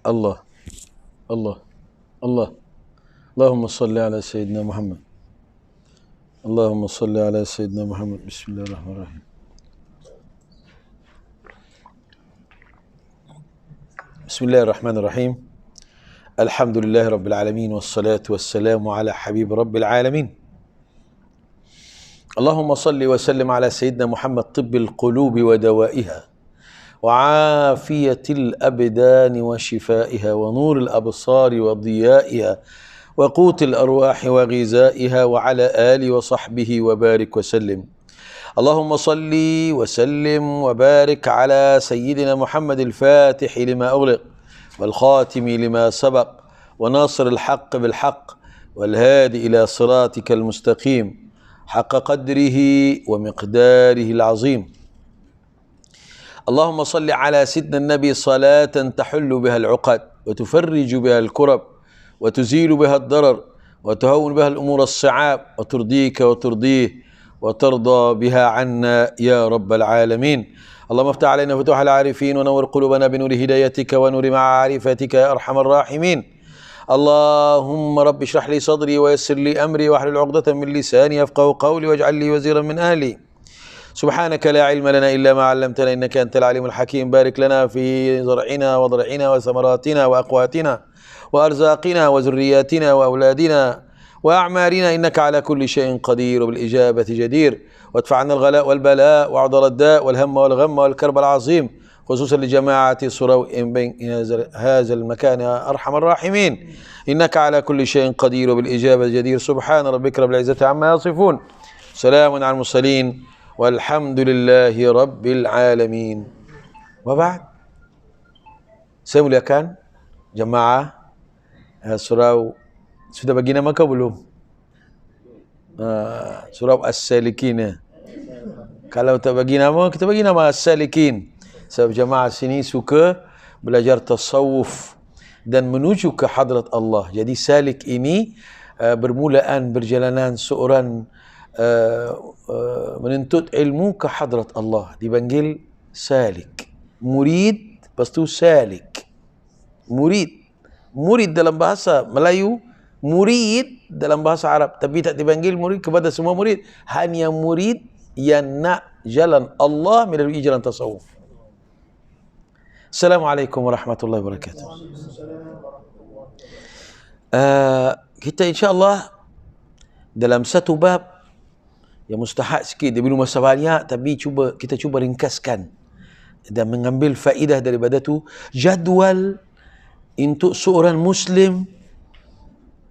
الله الله الله اللهم صل على سيدنا محمد. اللهم صل على سيدنا محمد. بسم الله الرحمن الرحيم. بسم الله الرحمن الرحيم. الحمد لله رب العالمين، والصلاة والسلام على حبيب رب العالمين. اللهم صل وسلم على سيدنا محمد، طب القلوب ودوائها، وعافية الأبدان وشفائها، ونور الأبصار وضيائها، وقوت الأرواح وغذائها، وعلى آله وصحبه وبارك وسلم. اللهم صل وسلم وبارك على سيدنا محمد، الفاتح لما أغلق والخاتم لما سبق، وناصر الحق بالحق، والهادي إلى صراطك المستقيم، حق قدره ومقداره العظيم. اللهم صل على سيدنا النبي صلاة تحل بها العقد، وتفرج بها الكرب، وتزيل بها الضرر، وتهون بها الأمور الصعاب، وترضيك وترضيه، وترضى بها عنا يا رب العالمين. اللهم افتح علينا فتوح العارفين، ونور قلوبنا بنور هدايتك ونور معارفتك يا أرحم الراحمين. اللهم رب اشرح لي صدري ويسر لي أمري، واحلل عقدة من لساني يفقهوا قولي، واجعل لي وزيرا من أهلي. سبحانك لا علم لنا إلا ما علمتنا، إنك أنت العليم الحكيم. بارك لنا في زرعنا وضرعنا وثمراتنا وأقواتنا وأرزاقنا وذرياتنا وأولادنا وأعمارنا، إنك على كل شيء قدير وبالإجابة جدير. وادفع عنا الغلاء والبلاء وعضل الداء والهم والغم والكرب العظيم، خصوصا لجماعة سروء بين هذا المكان يا أرحم الراحمين، إنك على كل شيء قدير وبالإجابة جدير. سبحان ربك رب العزة عما يصفون، سلام على المرسلين، والحمد لله رب العالمين. وبعد، saya muliakan jemaah surau, sudah bagi nama kau belum? Surau As-Salikin. Kalau tak bagi nama, kita bagi nama As-Salikin. Sebab jemaah sini suka belajar tasawuf dan menuju ke hadrat Allah. Jadi salik ini bermulaan perjalanan seorang menuntut ilmu ke hadrat Allah, dipanggil salik. Murid, lepas tu salik. Murid dalam bahasa Melayu, murid dalam bahasa Arab, tapi tak dipanggil murid kepada semua murid, hanya murid yang nak jalan Allah melalui jalan tasawuf. Assalamualaikum warahmatullahi wabarakatuh. Kita insyaAllah dalam satu bab yang mustahak sikit, dia belum masa banyak, tapi kita cuba ringkaskan dan mengambil faedah daripada tu. Jadual untuk seorang Muslim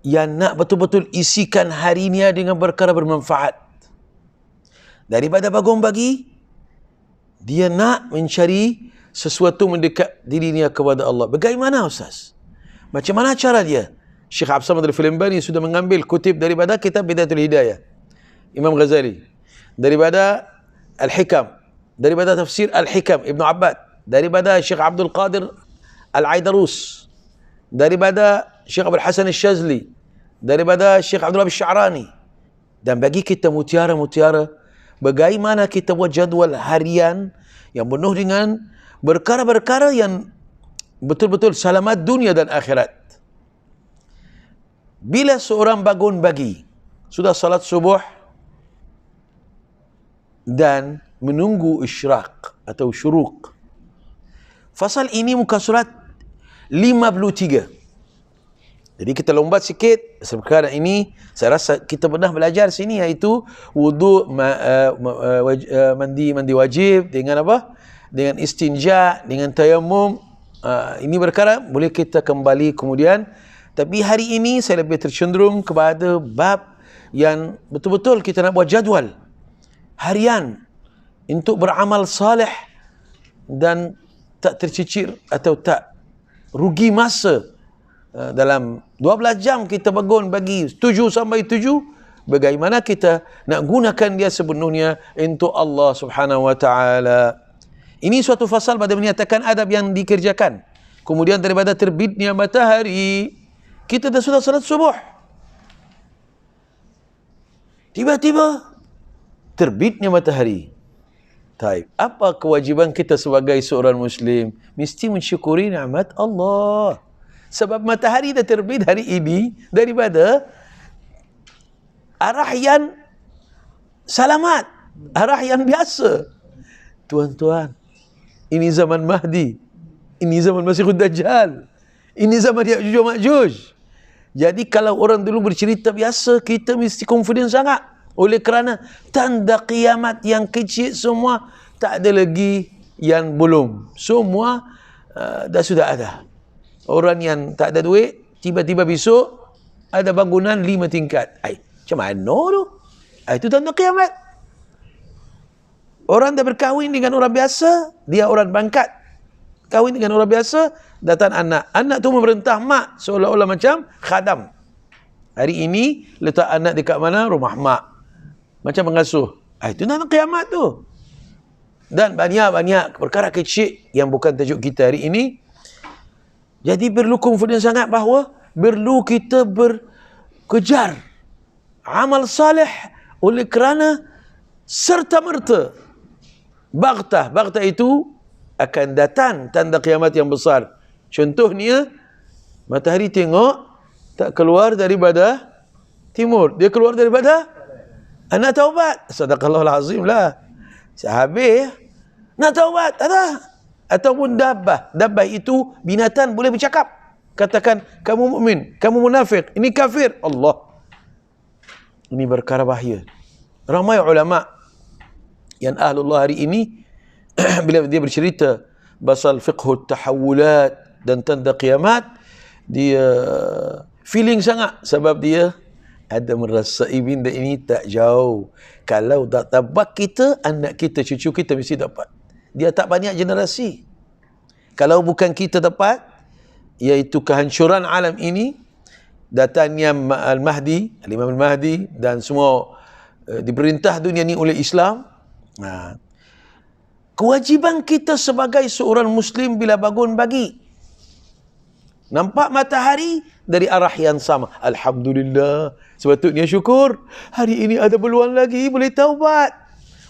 yang nak betul-betul isikan harinya dengan perkara bermanfaat. Daripada bangun pagi, dia nak mencari sesuatu mendekat dirinya kepada Allah. Bagaimana Ustaz? Macam mana cara dia? Syekh Abdul Samad Al-Filambani sudah mengambil kutip daripada kitab Bidayatul Hidayah Imam Ghazali, daripada Al-Hikam, daripada tafsir Al-Hikam Ibn Abbad, daripada Syekh Abdul Qadir Al-Aidarus, daripada Syekh Abdul Hasan Al-Shazli, daripada Syekh Abdul Wahab Al-Sya'rani. Dan bagi kita mutiara-mutiara, bagaimana kita buat jadual harian yang penuh dengan perkara-perkara yang betul-betul selamat dunia dan akhirat. Bila seorang bangun pagi, sudah salat subuh dan menunggu isyraq atau syuruk. Fasal ini muka surat 53. Jadi kita lombat sikit. Sekarang ini saya rasa kita pernah belajar sini, iaitu wuduk, mandi wajib dengan apa? Dengan istinja, dengan tayamum. Ini perkara boleh kita kembali kemudian. Tapi hari ini saya lebih tercenderung kepada bab yang betul-betul kita nak buat jadual harian untuk beramal saleh dan tak tercicir atau tak rugi masa. Dalam 12 jam kita bangun pagi 7 sampai 7, bagaimana kita nak gunakan dia sepenuhnya untuk Allah Subhanahu wa taala. Ini suatu fasal pada menyatakan adab yang dikerjakan. Kemudian daripada terbitnya matahari, kita dah sudah salat subuh. Tiba-tiba terbitnya matahari. Taib. Apa kewajiban kita sebagai seorang Muslim? Mesti mensyukuri nikmat Allah. Sebab matahari dah terbit hari ini daripada arah yang selamat, arah yang biasa. Tuan-tuan, ini zaman Mahdi, ini zaman Masihud Dajjal, ini zaman Ya'juj wa Ma'juj. Jadi kalau orang dulu bercerita biasa, kita mesti confident sangat. Oleh kerana tanda kiamat yang kecil semua, tak ada lagi yang belum. Semua dah sudah ada. Orang yang tak ada duit, tiba-tiba besok ada bangunan 5 tingkat. Macam mana tu? Itu tanda kiamat. Orang dah berkahwin dengan orang biasa, dia orang bangkat. Kahwin dengan orang biasa, datang anak. Anak tu memerintah mak seolah-olah macam khadam. Hari ini letak anak dekat mana? Rumah mak. Macam mengasuh. Itu tanda kiamat tu. Dan banyak-banyak perkara kecil yang bukan tajuk kita hari ini. Jadi perlu confident sangat bahawa perlu kita berkejar amal salih oleh kerana serta-merta baghtah itu akan datang tanda kiamat yang besar. Contohnya, matahari tengok tak keluar daripada timur, dia keluar daripada anak taubat. Sadaqallahul azim lah. Habis nak taubat ada. Ataupun dabbah itu binatang boleh bercakap, katakan kamu mukmin, kamu munafik, ini kafir. Allah, ini perkara bahaya. Ramai ulama yang ahlullah hari ini bila dia bercerita pasal fiqhut tahawulat dan tanda kiamat, dia feeling sangat sebab dia ada merasai benda ini tak jauh. Kalau tak dapat kita, anak kita, cucu kita mesti dapat. Dia tak banyak generasi. Kalau bukan kita dapat, iaitu kehancuran alam ini, datangnya Al-Mahdi, Al-Imam Al-Mahdi dan semua diperintah dunia ini oleh Islam. Kewajiban kita sebagai seorang Muslim bila bangun pagi, nampak matahari dari arah yang sama, Alhamdulillah, sepatutnya syukur. Hari ini ada peluang lagi, boleh taubat,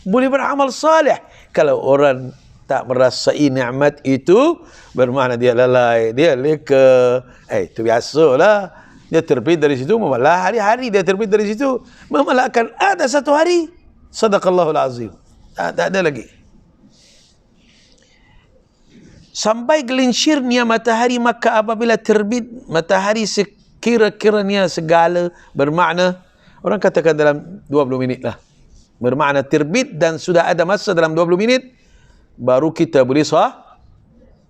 boleh beramal salih. Kalau orang tak merasai nikmat itu, bermakna dia lalai, dia leka. Itu biasalah. Dia terbit dari situ, malah hari-hari dia terbit dari situ. Malah akan ada satu hari, sadaqallahul azim. Tak ada lagi. Sampai gelincirnya matahari, maka apabila terbit matahari sekira-kiranya segala, bermakna, orang katakan dalam 20 minit lah. Bermakna terbit dan sudah ada masa dalam 20 minit, baru kita boleh solat.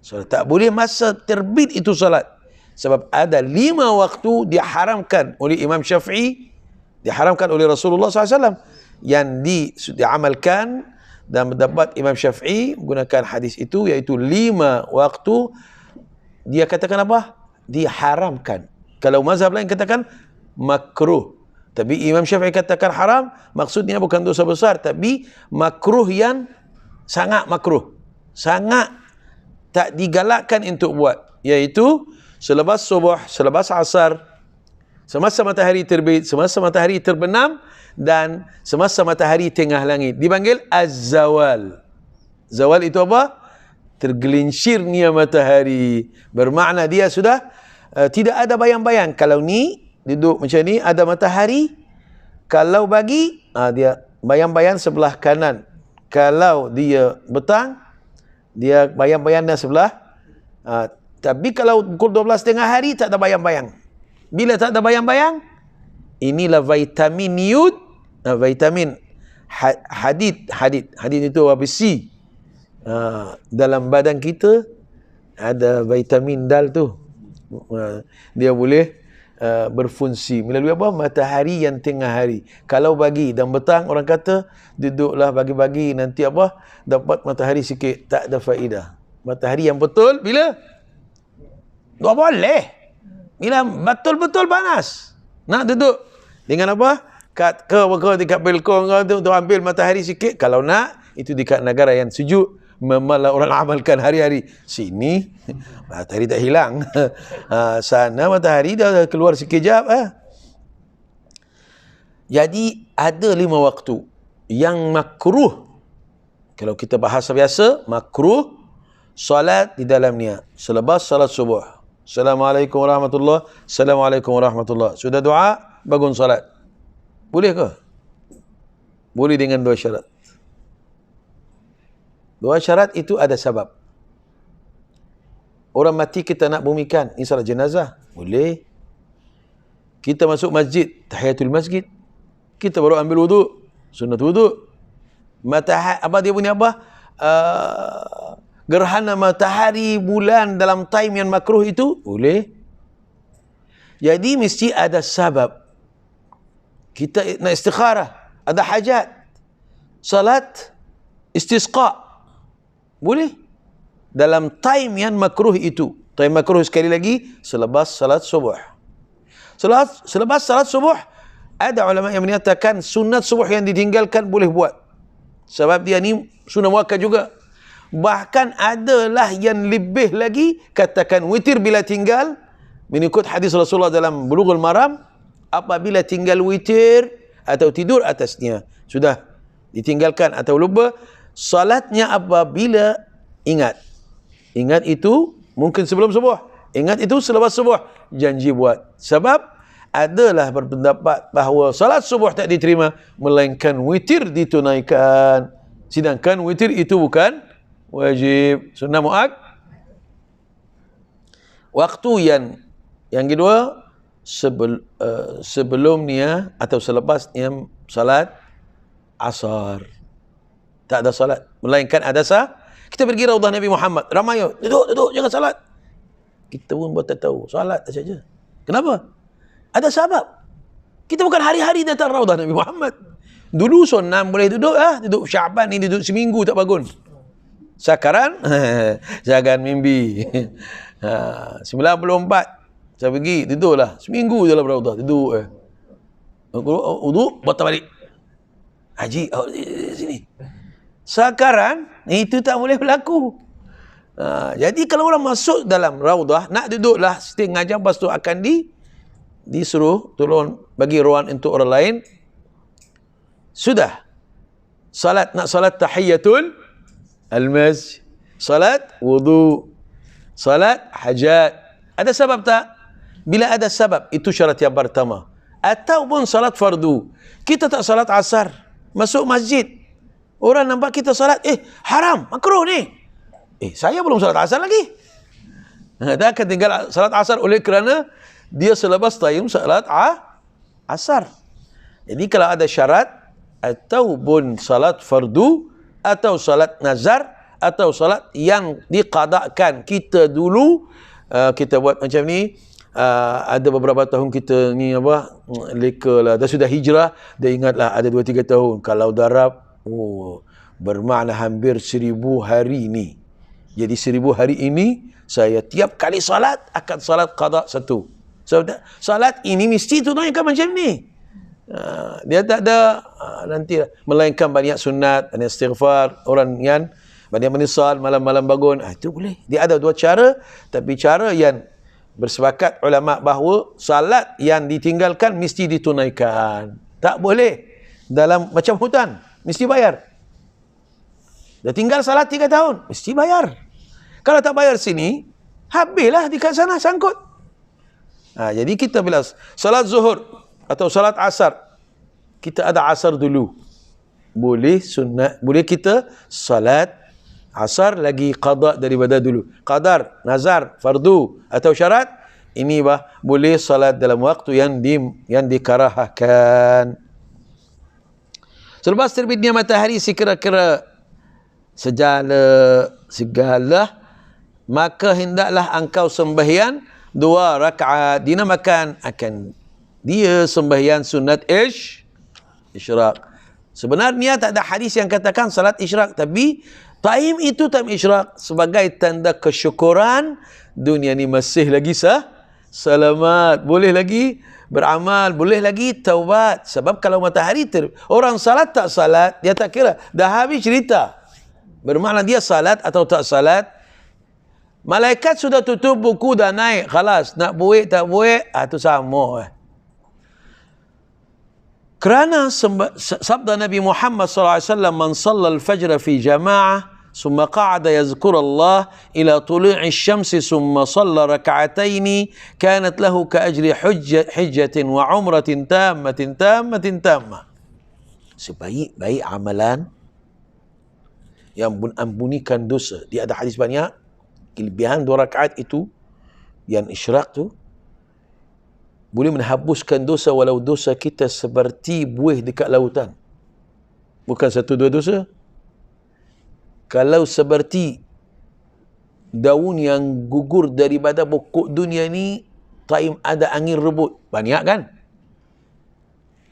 Tak boleh masa terbit itu solat. Sebab ada 5 waktu diharamkan oleh Imam Syafi'i, diharamkan oleh Rasulullah SAW, yang diamalkan dan mendapat Imam Syafi'i menggunakan hadis itu, iaitu 5 waktu. Dia katakan apa? Diharamkan. Kalau mazhab lain katakan makruh. Tapi Imam Syafi'i katakan haram, maksudnya bukan dosa besar, tapi makruh yang sangat makruh. Sangat tak digalakkan untuk buat. Iaitu selepas subuh, selepas asar, semasa matahari terbit, semasa matahari terbenam, dan semasa matahari tengah langit. Dipanggil az-zawal. Zawal itu apa? Tergelincirnya matahari. Bermakna dia sudah tidak ada bayang-bayang. Kalau ni duduk macam ni, ada matahari. Kalau bagi, dia bayang-bayang sebelah kanan. Kalau dia petang, dia bayang-bayangnya sebelah. Tapi kalau pukul 12 tengah hari, tak ada bayang-bayang. Bila tak ada bayang-bayang, inilah vitamin iod, vitamin hadid. Hadid itu besi. Dalam badan kita ada vitamin dal tu. Dia boleh berfungsi melalui apa? Matahari yang tengah hari. Kalau pagi dan petang, orang kata duduklah bagi-bagi, nanti apa? Dapat matahari sikit, tak ada faedah. Matahari yang betul bila? Tak boleh. Bila betul-betul panas, nak duduk dengan apa? Kat dekat balkon tu, ambil matahari sikit. Kalau nak, itu dekat negara yang sejuk, malah orang amalkan hari-hari. Sini matahari tak hilang. Sana matahari dah keluar sekejap. Jadi ada 5 waktu yang makruh Kalau kita bahasa biasa, makruh solat di dalamnya selepas salat subuh. Assalamualaikum warahmatullahi, Assalamualaikum warahmatullahi. Sudah doa, bangun salat. Boleh ke? Boleh dengan dua syarat. Dua syarat itu ada sebab. Orang mati kita nak bumikan, ini salat jenazah. Boleh. Kita masuk masjid, tahiyatul masjid. Kita baru ambil wuduk, sunat wuduk. Apa dia punya apa? Gerhana matahari, bulan dalam time yang makruh itu boleh. Jadi mesti ada sebab. Kita nak istikharah, ada hajat, salat istisqa, boleh dalam time yang makruh itu. Time makruh sekali lagi selepas salat subuh. Selepas salat subuh, ada ulama yang menyatakan sunat subuh yang ditinggalkan boleh buat, sebab dia ni sunnah muakkad juga. Bahkan adalah yang lebih lagi, katakan witir bila tinggal, mengikut hadis Rasulullah dalam Bulughul Maram, apabila tinggal witir atau tidur atasnya, sudah ditinggalkan atau lupa, salatnya apabila ingat. Ingat itu mungkin sebelum subuh, ingat itu selepas subuh, janji buat. Sebab adalah berpendapat bahawa salat subuh tak diterima melainkan witir ditunaikan. Sedangkan witir itu bukan wajib, sunnah muakkad. Waktu yang kedua, sebelumnya atau selepasnya salat asar. Tak ada salat, melainkan ada kita pergi Raudhah Nabi Muhammad, ramai, duduk, jangan salat. Kita pun buat tak tahu, salat saja. Kenapa? Ada sebab. Kita bukan hari-hari datang Raudhah Nabi Muhammad. Dulu sunnah boleh duduk, duduk Syaban ni duduk seminggu tak bangun. Sekarang jangan mimpi. 94 saya pergi duduklah seminggu dalam Raudhah, duduk uduk batal balik. Haji sini. Sekarang itu tak boleh berlaku. Jadi kalau orang masuk dalam Raudhah nak duduklah setengah jam, lepas tu akan disuruh tolong bagi ruang untuk orang lain. Sudah nak salat tahiyatul al-masjid, salat wudu, salat hajat. Ada sebab tak? Bila ada sebab, itu syarat yang pertama. Ataupun salat fardu, kita tak salat asar, masuk masjid, orang nampak kita salat, haram, makruh ni. Saya belum salat asar lagi. Dia akan tinggal salat asar oleh kerana dia selepas time salat asar. Jadi kalau ada syarat, ataupun salat fardu, atau salat nazar, atau salat yang diqadakan kita dulu, kita buat macam ni, ada beberapa tahun kita ni leka lah, dah sudah hijrah, dah ingatlah ada 2-3 tahun, kalau darab, bermakna hampir 1000 hari ni. Jadi 1000 hari ini, saya tiap kali salat, akan salat qada satu. Salat ini mesti tunaikan macam ni. Dia tak ada nanti melainkan banyak sunat, banyak istighfar, orang yang banyak menyesal, malam-malam bangun, itu boleh. Dia ada dua cara, tapi cara yang bersepakat ulama bahawa salat yang ditinggalkan mesti ditunaikan. Tak boleh dalam macam hutan, mesti bayar. Dah tinggal salat 3 tahun, mesti bayar. Kalau tak bayar sini, habislah di sana sangkut. Jadi kita bila salat zuhur atau salat asar, kita ada asar dulu, boleh sunat, boleh kita salat asar lagi qada daripada dulu. Qadar, nazar, fardu atau syarat, ini boleh salat dalam waktu yang dikarahkan. Selepas terbitnya matahari sekira-kira segala, maka hendaklah engkau sembahyang 2 rakaat. Dinamakan akan dia sembahyang sunat isyraq. Sebenarnya tak ada hadis yang katakan salat isyraq, tapi time itu time isyraq sebagai tanda kesyukuran dunia ni masih lagi selamat, boleh lagi beramal, boleh lagi taubat. Sebab kalau matahari orang salat tak salat, dia tak kira, dah habis cerita. Bermakna dia salat atau tak salat, malaikat sudah tutup buku, dah naik, khalas, nak buik tak buik, itu sama. Kerana sabda Nabi Muhammad SAW, man salla al-fajr fi jama'ah summa qa'ada yazkur Allah ila tulu'i syamsi summa salla raka'ataini kanat lahu ka ajri hujjatin wa umratin tammatin tammah. Sebaik-baik amalan yang mengampunikan dosa. Dia ada hadis banyak, kelebihan 2 rakaat itu yang isyraq tu boleh menghapuskan dosa, walau dosa kita seperti buih dekat lautan. Bukan 1-2 dosa. Kalau seperti daun yang gugur daripada pokok dunia ni, time ada angin rebut, banyak kan?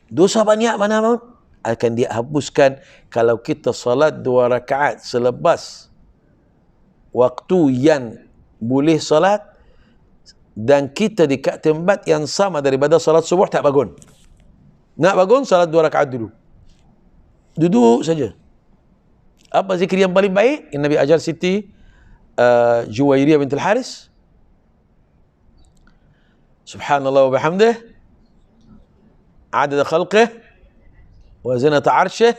Dosa banyak mana pun akan dihapuskan kalau kita salat 2 rakaat selepas waktu yang boleh salat, dan kita dekat tempat yang sama daripada salat subuh tak bangun. Nak bangun, salat 2 rakaat dulu. Duduk saja. Apa zikir yang paling baik yang Nabi ajar Siti Juwairiyah bintul Haris? Subhanallah wa bihamdih, adada khalqih, wa zinata arshih,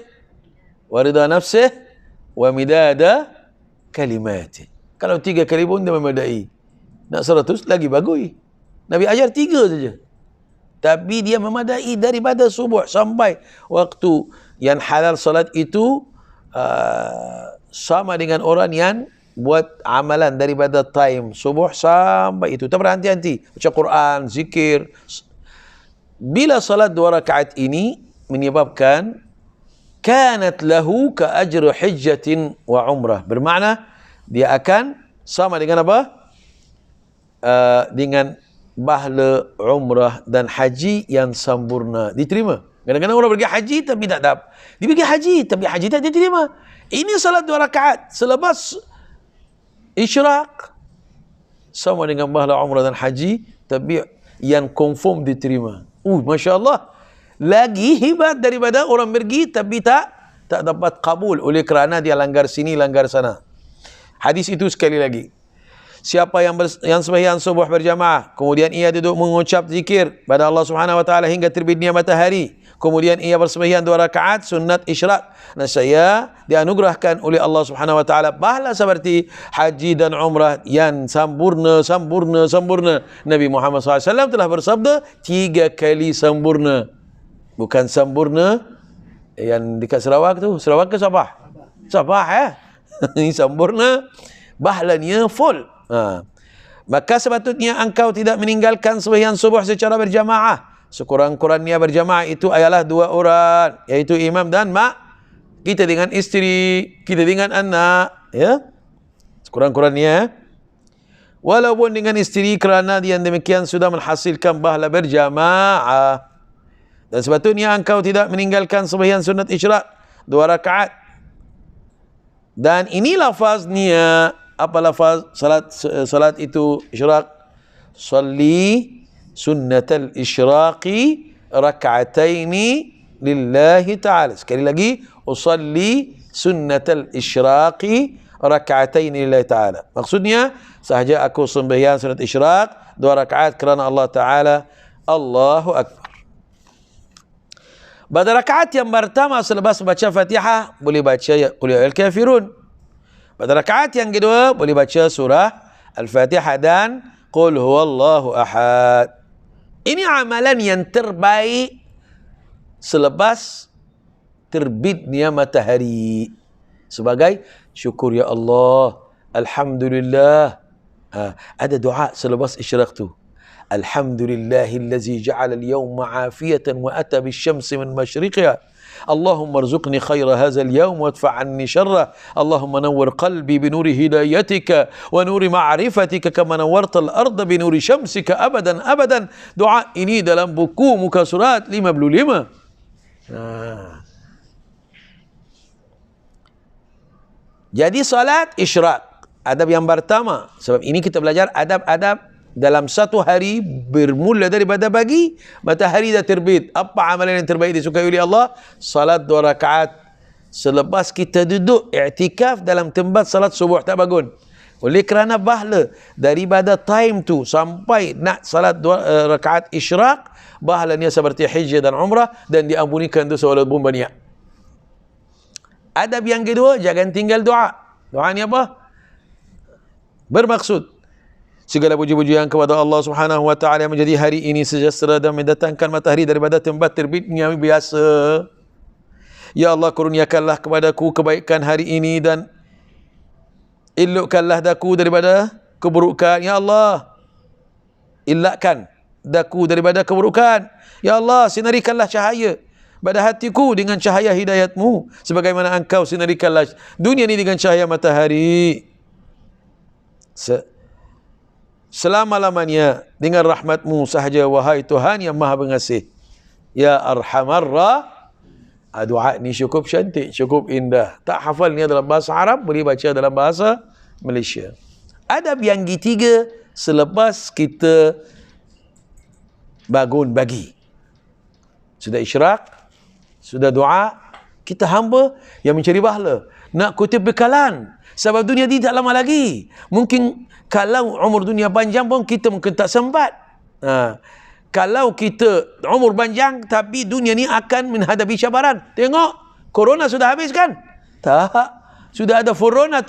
wa rida nafsih, wa midada kalimatih. Kalau 3 kali pun dia memadai. Nak 100 lagi bagus. Nabi ajar 3 saja. Tapi dia memadai daripada subuh sampai waktu yang halal salat itu, sama dengan orang yang buat amalan daripada time subuh sampai itu. Tak berhenti-henti. Baca Quran, zikir. Bila salat 2 rakaat ini menyebabkan kanat lahu ka ajru hijjatin wa umrah. Bermakna dia akan sama dengan apa? Dengan bahala umrah dan haji yang sempurna. Diterima. Kadang-kadang orang pergi haji tapi tak dapat. Dia pergi haji tapi haji tak diterima. Ini salat 2 rakaat selepas isyraq sama dengan bahala umrah dan haji tapi yang confirm diterima. Masya Allah. Lagi hebat daripada orang pergi tapi tak dapat kabul oleh kerana dia langgar sini, langgar sana. Hadis itu sekali lagi. Siapa yang sembahyang subuh berjamaah, kemudian ia duduk mengucap zikir pada Allah Subhanahu wa taala hingga terbitnya matahari, kemudian ia bersembahyang 2 rakaat sunat isyraq, dan saya dianugerahkan oleh Allah Subhanahu wa taala pahala seperti haji dan umrah yang sempurna. Nabi Muhammad SAW telah bersabda 3 kali sempurna. Bukan sempurna yang dekat Sarawak tu. Sarawak ke Sabah? Sabah Ini sempurna, bahalanya full. Maka sepatutnya engkau tidak meninggalkan sembahyang subuh secara berjamaah. Sekurang-kurangnya berjamaah itu ialah 2 orang, yaitu imam dan mak. Kita dengan isteri, kita dengan anak, ya. Sekurang-kurangnya. Walaupun dengan isteri, kerana yang demikian sudah menghasilkan pahala berjamaah. Dan sepatutnya engkau tidak meninggalkan sembahyang sunat isyraq 2 rakaat. Dan ini lafaznya. Apa lafaz salat itu isyraq? Salli sunnatal isyraqi raka'ataini lillahi ta'ala. Sekali lagi, usalli sunnatal isyraqi raka'ataini lillahi ta'ala. Maksudnya, sahaja aku sembahyang sunat isyraq 2 rakaat kerana Allah Ta'ala. Allahu Akbar. Pada rakaat yang pertama selepas baca Fatihah boleh baca Qul ya ayyuhal kafirun. Pada rakaat yang kedua boleh baca surah Al-Fatihah dan Qul huwallahu ahad. Ini amalan yang terbaik selepas terbitnya matahari. Sebagai syukur ya Allah, alhamdulillah. Ada doa selepas isyraq tu. Alhamdulillahillazi ja'ala al-yawma 'afiyatan wa ata bisyamsi min masyriqiha. Allahumma arzuqni khaira hadzal yawm wadfa' anni syarrah. Allahumma nawwir qalbi bi nuri hidayatika wa nuri ma'rifatika kama nawwarta al-ardha bi nuri syamsika abadan abadan. Doa ini dalam buku muka surat 55. Jadi salat isyraq, adab yang pertama. Sebab ini kita belajar adab-adab dalam satu hari bermula daripada pagi, matahari dah terbit. Apa amalan yang terbaik disukai oleh Allah? Salat 2 rakaat. Selepas kita duduk i'tikaf dalam tempat salat subuh tak bangun. Oleh kerana bahala daripada time tu sampai nak salat 2 rakaat isyraq pahalanya seperti haji dan umrah, dan diampunikan dosa walaupun banyak. Adab yang kedua, jangan tinggal doa. Doa ni apa? Bermaksud segala puji-pujian kepada Allah Subhanahu wa taala yang menjadi hari ini sejahtera dan mendatangkan matahari daripada tempat terbitnya biasa. Ya Allah, kurniakanlah kepadaku kebaikan hari ini dan elokkanlah daku daripada keburukan. Ya Allah, elakkan daku daripada keburukan. Ya Allah, sinarikanlah cahaya pada hatiku dengan cahaya hidayatmu, sebagaimana engkau sinarikanlah dunia ini dengan cahaya matahari. Selama-lamanya dengan rahmatmu sahaja, wahai Tuhan yang maha pengasih. Ya Arhamar Doa ni cukup cantik, cukup indah. Tak hafal ni dalam bahasa Arab, boleh baca dalam bahasa Malaysia. Adab yang ketiga, selepas kita bangun pagi, sudah isyraq, sudah doa, kita hamba yang mencari pahala, nak kutip bekalan, sebab dunia ni tak lama lagi. Mungkin kalau umur dunia panjang pun kita mungkin tak sempat. Kalau kita umur panjang tapi dunia ni akan menghadapi cabaran. Tengok, corona sudah habis kan? Tak. Sudah ada corona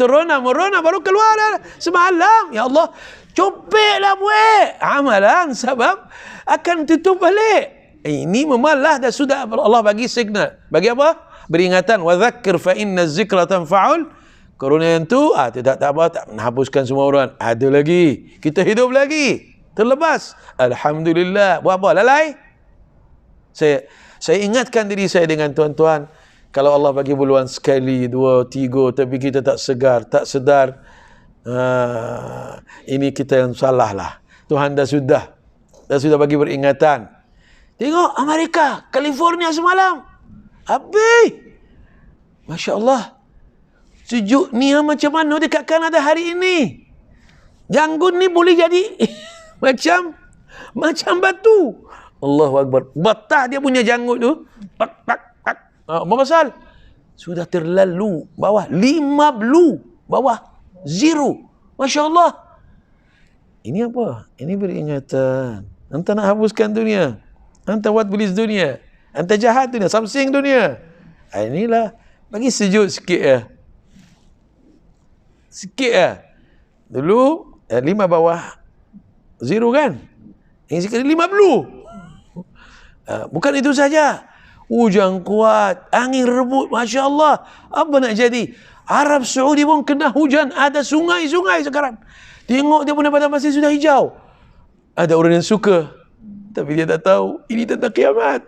baru keluar semalam. Ya Allah, copeklah buat amalan sebab akan tutup balik. Ini memalah dah, sudah Allah bagi signal. Bagi apa? Beringatan. Wa dzakkir fa inna dzikra tanfa'ul. Corona yang tu tak apa, tak menghapuskan semua orang. Ada lagi. Kita hidup lagi. Terlepas. Alhamdulillah. Buat apa? Lalai? Saya ingatkan diri saya dengan tuan-tuan, kalau Allah bagi buluan sekali, dua, tiga, tapi kita tak segar, tak sedar, ini kita yang salah lah. Tuhan dah sudah bagi beringatan. Tengok Amerika, California semalam. Habis. Masya Allah. Sejuk ni macam mana dekat Kanada hari ini. Janggut ni boleh jadi macam batu. Allahu Akbar. Batah dia punya janggut tu. Apa pasal? Sudah terlalu bawah. 50 bawah. 0. Masya Allah. Ini apa? Ini beringatan. Anta nak hapuskan dunia. Anta buat polis dunia. Anta jahat dunia. Samsing dunia. Inilah. Bagi sejuk sikit ya. Sikit ya. Dulu 5 bawah 0 kan? Yang sekarang 50. Bukan itu saja. Hujan kuat, angin rebut, Masya Allah. Apa nak jadi? Arab Saudi pun kena hujan. Ada sungai-sungai sekarang. Tengok dia punya padang pasir sudah hijau. Ada orang yang suka, tapi dia tak tahu ini tentang kiamat.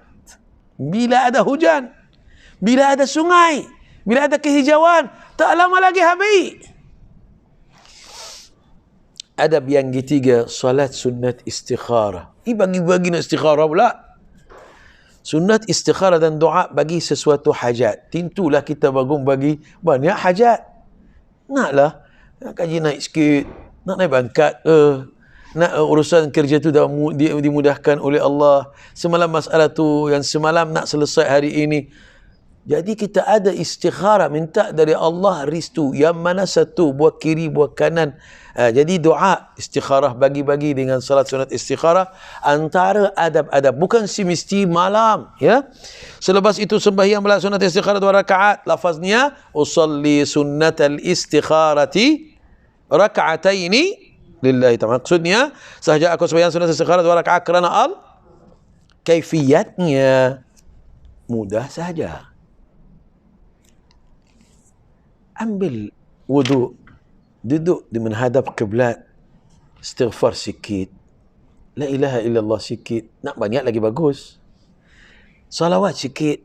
Bila ada hujan, bila ada sungai, bila ada kehijauan, tak lama lagi habis. Adab yang ketiga, salat sunnat istikharah. Ini bagi-bagi nak istikharah pula. Sunnat istikharah dan doa bagi sesuatu hajat. Tentulah kita bangun bagi banyak hajat. Naklah, nak kaji naik sikit, nak naik pangkat, nak urusan kerja tu dah dimudahkan oleh Allah. Semalam masalah tu yang semalam nak selesai hari ini. Jadi kita ada istikharah, minta dari Allah restu. Yang mana satu, buat kiri, buat kanan. Jadi doa istikharah bagi-bagi dengan salat sunat istikharah antara adab-adab. Bukan mesti malam. Ya. Selepas itu sembahyang salat sunat istikharah 2 rakaat. Lafaznya, usalli sunnatal istikharati raka'ataini lillahi ta'ala. Maksudnya, sahaja aku sembahyang sunat istikharah 2 rakaat kerana kaifiyatnya mudah saja. Ambil wudu, duduk di menghadap kiblat, istighfar sikit, la ilaha illallah sikit, nak banyak lagi bagus, salawat sikit,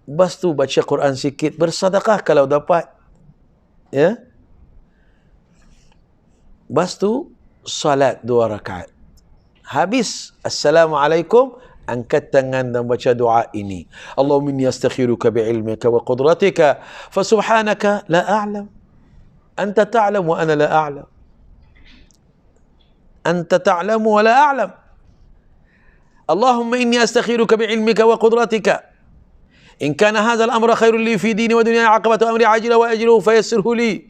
lepas tu baca Quran sikit, bersedekah kalau dapat, ya, lepas tu salat 2 rakaat, habis assalamualaikum, angkat tangan dan baca doa ini. Allahumma inni astakhiruka bi'ilmika wa qudratika fa subhanaka la a'lam. Anta ta'lam wa ana la a'lam. Anta ta'lam wa la a'lam. Allahumma inni astakhiruka bi'ilmika wa qudratika. In kana hadha al-amra khairun li fi dini wa dunyaya 'aqibatu amri 'ajilahu wa ajruhu fayassirhu li.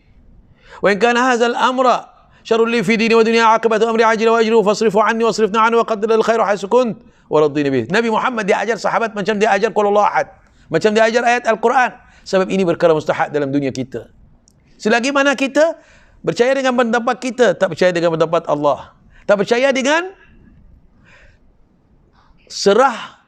Wa in kana hadha al-amra syarrul li fi dini wa dunya aqibatu amri ajil wa ajru fasrifu anni wasrifna anhu wa qaddir al khair haitsu kunt wa radini bih. Nabi Muhammad dia ajar sahabat macam dia ajar qul Allahu ahad, macam dia ajar ayat Al-Quran. Sebab ini perkara mustahak dalam dunia kita. Selagi mana kita percaya dengan pendapat kita, tak percaya dengan pendapat Allah, tak percaya dengan serah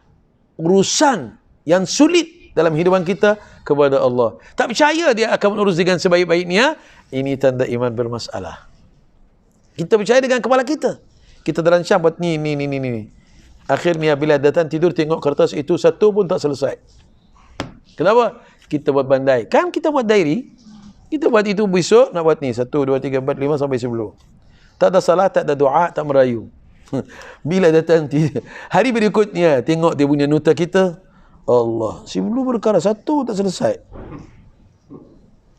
urusan yang sulit dalam hidupan kita kepada Allah, tak percaya dia akan mengurus dengan sebaik-baiknya, ini tanda iman bermasalah. Kita percaya dengan kepala kita, kita terancam buat ni. Akhirnya bila datang tidur tengok kertas itu satu pun tak selesai. Kenapa? Kita buat bandai. Kan kita buat diary, kita buat itu besok nak buat ni 1, 2, 3, 4, 5 sampai 10. Tak ada salah, tak ada doa, tak merayu. Bila datang hari berikutnya tengok dia punya nota kita, Allah, 10 perkara satu tak selesai.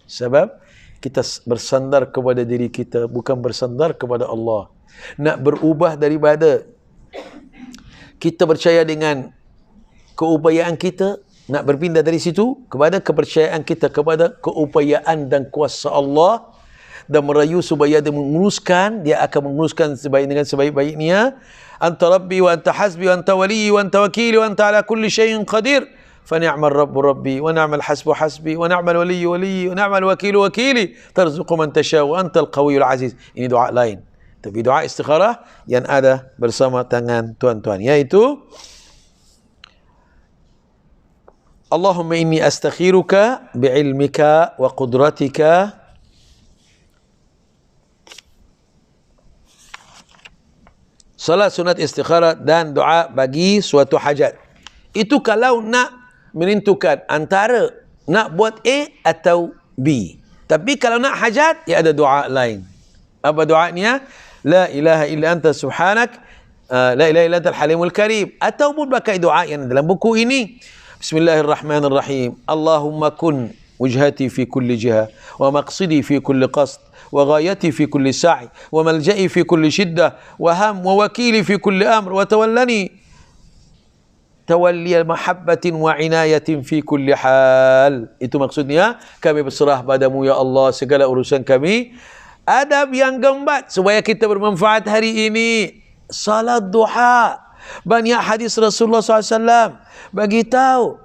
Sebab kita bersandar kepada diri kita, bukan bersandar kepada Allah. Nak berubah daripada kita percaya dengan keupayaan kita, nak berpindah dari situ kepada kepercayaan kita kepada keupayaan dan kuasa Allah, dan merayu supaya dia menguruskan, dia akan menguruskan dengan sebaik-baiknya. Anta rabbi wa anta hasbi wa anta wali wa anta wakili wa anta ala kulli syai'in qadir. Fa ni'mal rabbu rabbi wa ni'mal hasbu hasbi wa ni'mal waliyyu waliyyi wa ni'mal wakilu wakili. Tarzuqu man tasha wa antal qawiyyul aziz. Ini doa lain. Tapi doa istikharah yang ada bersama tangan tuan-tuan, yaitu Allahumma inni astakhiruka bi'ilmika wa qudratika salat sunat istikharah dan doa bagi suatu hajat. Itu kalau nak menentukan antara nak buat A atau B. Tapi kalau nak hajat, ya ada doa lain. Apa doanya? La ilaha illa anta subhanak, la ilaha illa anta al-halimul karim. Ataupun pakai doa yang dalam buku ini. Bismillahirrahmanirrahim. Allahumma kun wujhati fi kulli jiha wa maqsidi fi kulli qasd wa ghayati fi kulli sa'i wa malja'i fi kulli shiddah wa ham wa wakili fi kulli amr wa tawallani tawalli mahabbatin wa inayatin fi kulli hal. Itu maksudnya kami berserah padamu ya Allah segala urusan kami. Adab yang keempat supaya kita bermanfaat hari ini, salat duha. Banyak hadis Rasulullah SAW bagi tahu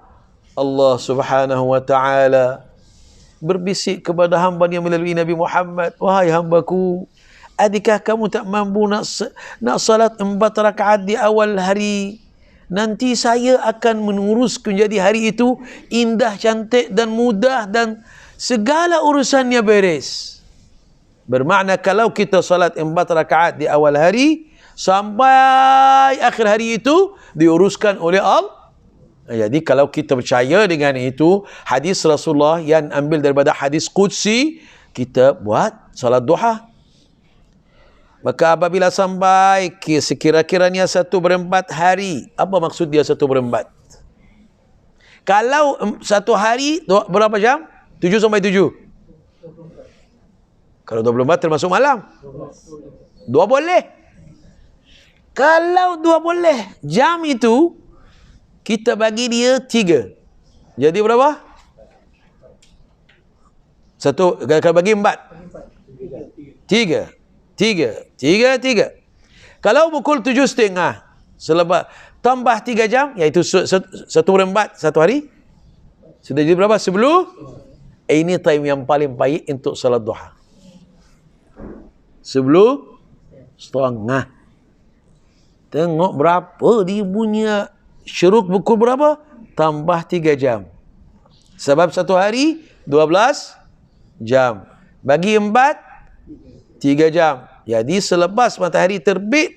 Allah Subhanahu wa taala berbisik kepada hamba yang melalui Nabi Muhammad, wahai hambaku, adakah kamu tak mampu nak salat 4 rakaat di awal hari? Nanti saya akan mengurus menjadi hari itu indah, cantik dan mudah dan segala urusannya beres. Bermakna kalau kita salat 4 rakaat di awal hari, sampai akhir hari itu diuruskan oleh Allah. Jadi kalau kita percaya dengan itu, hadis Rasulullah yang ambil daripada hadis Qudsi, kita buat salat duha. Maka apabila sampai sekira-kiranya 1/4 hari, apa maksud dia 1/4? Kalau 1 hari berapa jam? 7 sampai 7. Kalau 24 termasuk malam. 2 boleh. Kalau 2 boleh, jam itu kita bagi dia 3. Jadi berapa? 1, kalau bagi 4. 3. Kalau pukul 7.30, selepas tambah 3 jam, iaitu 1/4 1 hari. Sudah jadi berapa? 10. Ini time yang paling baik untuk salat duha. 10:30. Tengok berapa dia punya syuruk pukul berapa? Tambah 3 jam. Sebab 1 hari 12 jam. Bagi 4, 3 jam. Jadi selepas matahari terbit,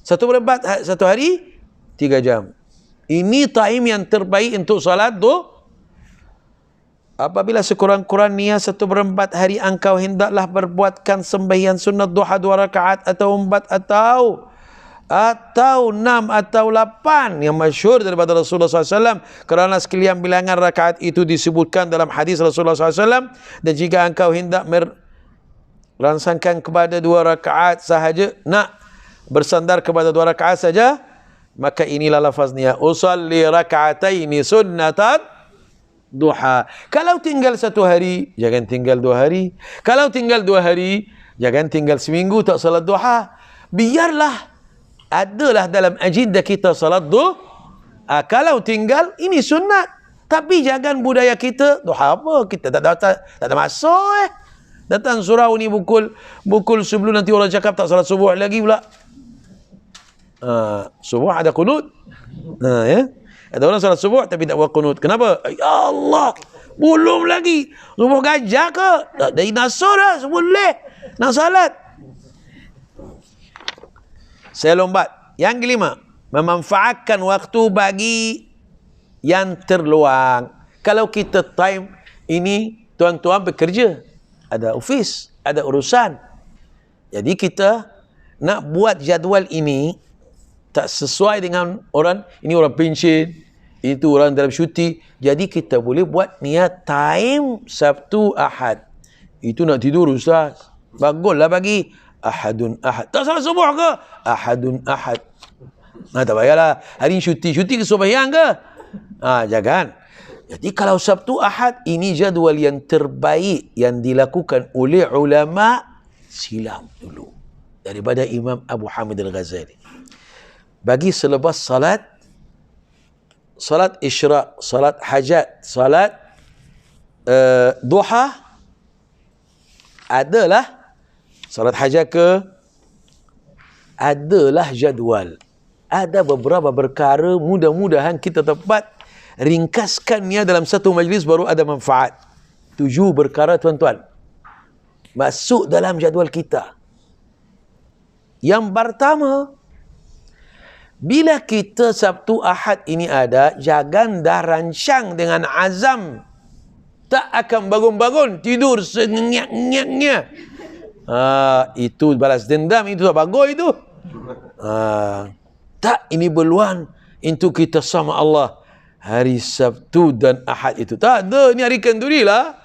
1/4 1 hari, 3 jam. Ini time yang terbaik untuk salat duha. Apabila sekurang-kurangnya 1/4 hari engkau hendaklah berbuatkan sembahyang sunat duha 2 rakaat atau 4 atau 6 atau 8 yang masyhur daripada Rasulullah SAW, kerana sekalian bilangan rakaat itu disebutkan dalam hadis Rasulullah SAW. Dan jika engkau hendak merangsangkan kepada 2 rakaat sahaja, nak bersandar kepada 2 rakaat saja, maka inilah lafaznya, usalli raka'ataini sunnatan duha. Kalau tinggal 1 hari, jangan tinggal 2 hari. Kalau tinggal 2 hari, Jangan tinggal seminggu tak salat duha. Biarlah adalah dalam agenda kita salat duha. Kalau tinggal, ini sunat. Tapi jangan budaya kita, duha apa? Kita tak ada masa Datang surau ni pukul sebelum nanti orang cakap tak salat subuh lagi pula. Subuh ada qunut. Ya. Ada orang salat subuh tapi tak buat qunut. Kenapa? Ya Allah, belum lagi. Subuh gajah ke? Tak ada nasar dah, boleh nak salat. Saya lombat. Yang kelima, memanfaatkan waktu bagi yang terluang. Kalau kita time ini, tuan-tuan bekerja, ada office, ada urusan. Jadi kita nak buat jadual ini tak sesuai dengan orang, ini orang pension, itu orang dalam syuti. Jadi kita boleh buat niat time Sabtu Ahad. Itu nak tidur ustaz, baguslah bagi Ahadun Ahad. Tak salah subuh ke? Ahadun Ahad. Tak payahlah hari ini syuti ke sembahyang ke? Jangan. Jadi kalau Sabtu Ahad, ini jadual yang terbaik yang dilakukan oleh ulama silam dulu daripada Imam Abu Hamid Al-Ghazali. Bagi selepas salat isyraq, salat hajat, salat duha, adalah salat hajat adalah jadual. Ada beberapa perkara, mudah-mudahan kita dapat ringkaskannya dalam satu majlis, baru ada manfaat. 7 perkara tuan-tuan masuk dalam jadual kita. Yang pertama, bila kita Sabtu Ahad ini ada, jangan dah rancang dengan azam tak akan bangun-bangun, tidur senyak-nyaknya. Itu balas dendam, itu tak bagus itu. Tak, ini beluan untuk kita sama Allah. Hari Sabtu dan Ahad itu tak ada, ni hari kenduri lah.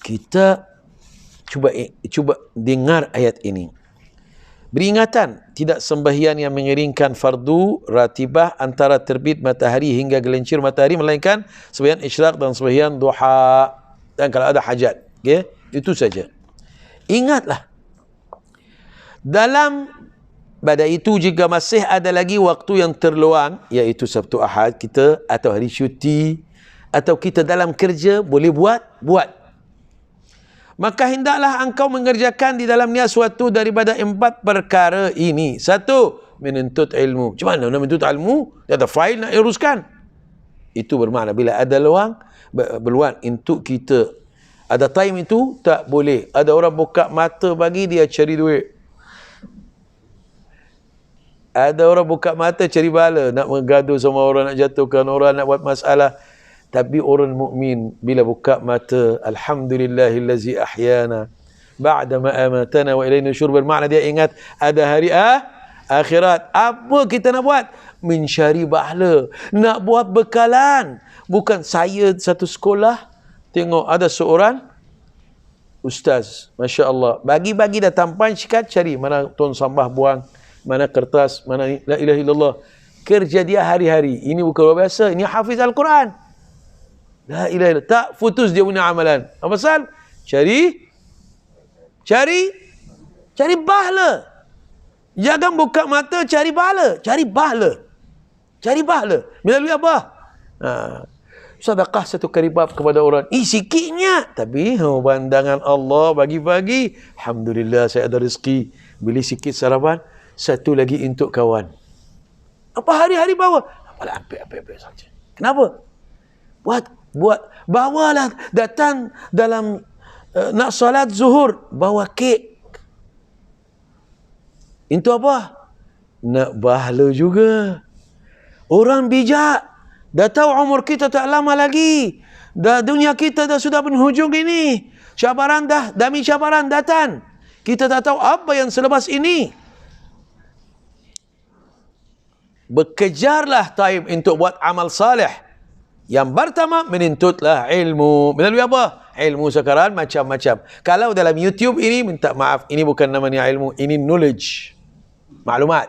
Kita cuba dengar ayat ini. Beringatan, tidak sembahyang yang mengeringkan fardu ratibah antara terbit matahari hingga gelincir matahari, melainkan sembahyang isyraq dan sembahyang duha, dan kalau ada hajat. Okay? Itu saja. Ingatlah, dalam pada itu jika masih ada lagi waktu yang terluang, iaitu Sabtu Ahad kita, atau hari cuti, atau kita dalam kerja, boleh buat. Maka hendaklah engkau mengerjakan di dalamnya suatu daripada 4 perkara ini. 1, menuntut ilmu. Macam mana nak menuntut ilmu? Ada fail nak uruskan. Itu bermakna bila ada beluang untuk kita, ada time itu, tak boleh. Ada orang buka mata bagi dia cari duit. Ada orang buka mata cari bala, nak menggaduh sama orang, nak jatuhkan orang, nak buat masalah. Tapi orang mukmin bila buka mata, alhamdulillahillazi ahyana ba'da ma amatana wa ilayhi nusyur, bermakna dia ingat ada hari akhirat. Apa kita nak buat? Mencari pahala, nak buat bekalan. Bukan saya satu sekolah tengok ada seorang ustaz, Masya Allah, bagi-bagi datang pancikat, cari mana tong sampah buang, mana kertas, mana ni, la ilaha illallah. Kerja dia hari-hari. Ini bukan luar biasa, ini hafiz Al-Quran. La ilaha illallah. Tak putus dia punya amalan. Apa pasal? Cari pahala. Jangan buka mata cari pahala. Cari pahala. Melalui apa? Sedekah satu karibab kepada orang. Sikitnya. Tapi pandangan Allah bagi-bagi. Alhamdulillah saya ada rezeki. Beli sikit sarapan. Satu lagi untuk kawan. Apa hari-hari bawa? Apalah, ambil saja. Kenapa? Bawalah, datang dalam nak salat zuhur, bawa kek. Itu apa? Nak pahala juga. Orang bijak. Dah tahu umur kita tak lama lagi. Dah dunia kita dah sudah penghujung ini. Dami cabaran datang. Kita tak tahu apa yang selepas ini. Bekejarlah time untuk buat amal saleh. Yang pertama, menuntutlah ilmu. Melalui apa? Ilmu sekarang macam-macam. Kalau dalam YouTube ini, minta maaf, ini bukan namanya ilmu, ini knowledge. Maklumat.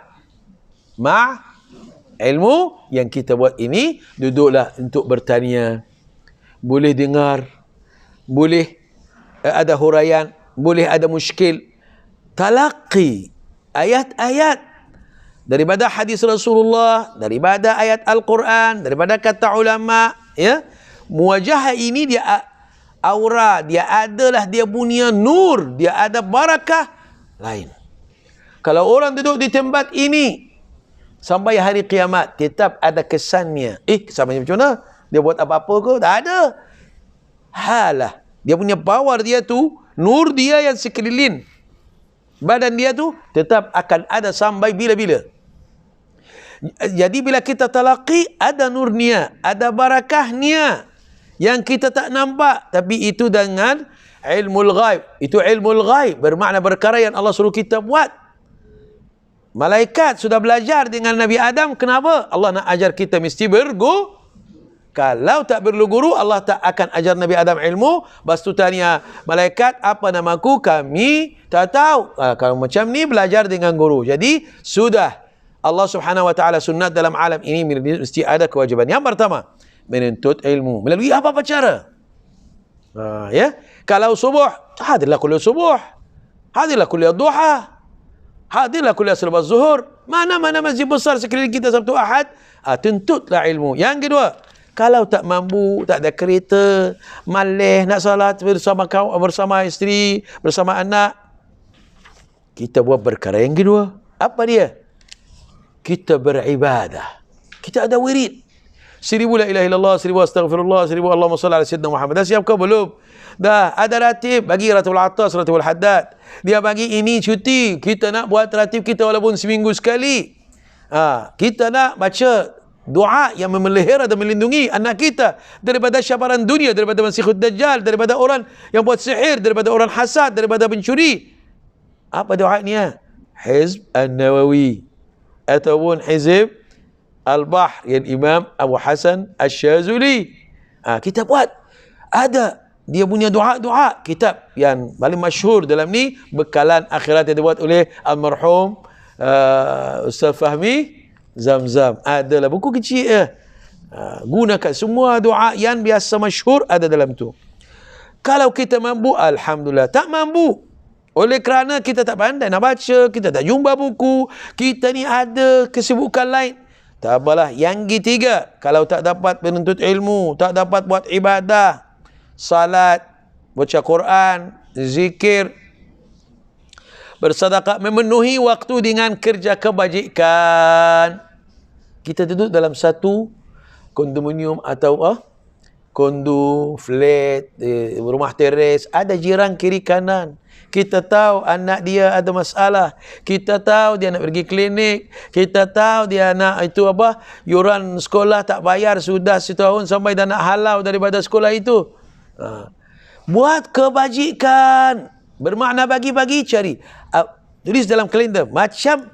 Ilmu yang kita buat ini, duduklah untuk bertanya. Boleh dengar. Boleh ada huraian. boleh ada muskil. Talaqi ayat-ayat daripada hadis Rasulullah, daripada ayat Al-Quran, daripada kata ulama, ya. Muwajahah ini dia aura, dia adalah dia punya nur, dia ada barakah lain. Kalau orang duduk di tempat ini sampai hari kiamat, tetap ada kesannya. Kesannya macam mana? Dia buat apa-apa ke? Tak ada. Halah. Dia punya power dia tu, nur dia yang sekeliling badan dia tu tetap akan ada sampai bila-bila. Jadi bila kita talaqi, ada nurnya, ada barakahnya yang kita tak nampak, tapi itu dengan ilmul ghaib. Itu ilmul ghaib, bermakna perkara yang Allah suruh kita buat. Malaikat sudah belajar dengan Nabi Adam. Kenapa? Allah nak ajar kita mesti berguru. Kalau tak perlu guru, Allah tak akan ajar Nabi Adam ilmu. Lepas tu tanya malaikat, apa namaku? Kami tak tahu. Kalau macam ni belajar dengan guru. Jadi sudah Allah Subhanahu wa taala sunnat dalam alam ini mesti ada kewajiban. Yang pertama, menuntut ilmu. Melalui apa-apa cara. Ya. Kalau subuh, hadirlah kuliah subuh. Hadirlah kuliah duha. Hadirlah kuliah selepas zuhur. Mana-mana masjid besar sekeliling kita Sabtu Ahad, tuntutlah ilmu. Yang kedua, kalau tak mampu, tak ada kereta, malas nak salat bersama isteri, bersama anak, kita buat perkara yang kedua. Apa dia? Kita beribadah. Kita ada wirid. 1000 la ilaha illallah, 1000 astaghfirullah, 1000 Allahumma salli ala sayyidina Muhammad. Dah siap ke belum? Dah ada ratib. Bagi ratibul atas, ratibul haddad. Dia bagi ini cuti. Kita nak buat ratib kita walaupun seminggu sekali. Kita nak baca doa yang memelihara dan melindungi anak kita daripada syabaran dunia, daripada Masihud Dajjal, daripada orang yang buat sihir, daripada orang hasad, daripada pencuri. Apa doanya? Hizb An-Nawawi ataupun Hizb Al-Bahr yang Imam Abu Hasan Asy-Syazuli. Kita buat. Ada dia punya doa-doa, kitab yang paling masyhur dalam ni, bekalan akhirat yang dibuat oleh almarhum Ustaz Fahmi Zamzam. Adalah buku kecil gunakan semua doa yang biasa masyhur ada dalam tu. Kalau kita mampu, alhamdulillah. Tak mampu, oleh kerana kita tak pandai nak baca, kita tak jumpa buku, kita ni ada kesibukan lain, tak apalah. Yang ketiga, kalau tak dapat menuntut ilmu, tak dapat buat ibadah, salat, baca Quran, zikir, bersedekah, memenuhi waktu dengan kerja kebajikan. Kita duduk dalam satu kondominium atau kondo, flat, rumah teres, ada jiran kiri kanan. Kita tahu anak dia ada masalah. Kita tahu dia nak pergi klinik. Kita tahu dia nak yuran sekolah tak bayar sudah setahun sampai dah nak halau daripada sekolah itu. Buat kebajikan. Bermakna bagi-bagi cari. Tulis dalam kalender. Macam